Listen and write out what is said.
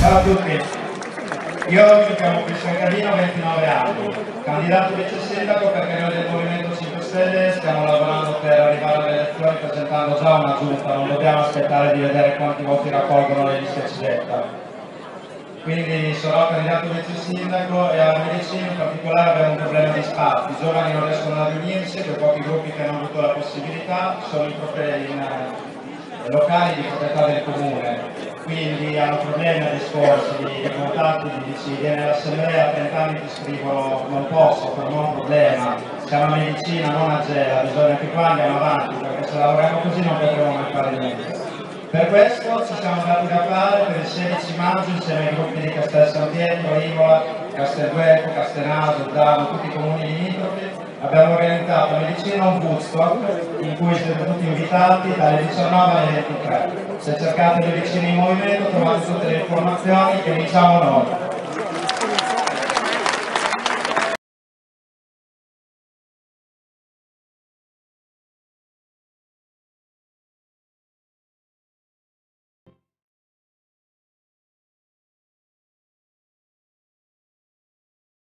Ciao a tutti, io mi chiamo Cristian Cardino, ho 29 anni, candidato vice sindaco perché noi del Movimento 5 Stelle stiamo lavorando per arrivare alle elezioni presentando già una giunta, non dobbiamo aspettare di vedere quanti voti raccolgono le liste Civetta. Quindi sarò candidato vice sindaco e a Medicina in particolare abbiamo un problema di spazi, i giovani non riescono a riunirsi, quei pochi gruppi che hanno avuto la possibilità sono in locali di proprietà del comune, quindi hanno problemi a disporsi di contatti, dici viene all'assemblea, a 30 anni ti scrivono non posso, per me è un problema, siamo a Medicina, non a Gela, bisogna che qua andiamo avanti, perché se lavoriamo così non potremo mai fare niente. Per questo ci siamo dati da fare per il 16 maggio insieme ai gruppi di Castel San Pietro, Imola, Castelguelfo, Castenaso, Zano, tutti i comuni limitrofi. Abbiamo organizzato a Medicina un Woodstock in cui siete tutti invitati dalle 19 alle 23. Se cercate le vicine in movimento trovate tutte le informazioni che diciamo noi.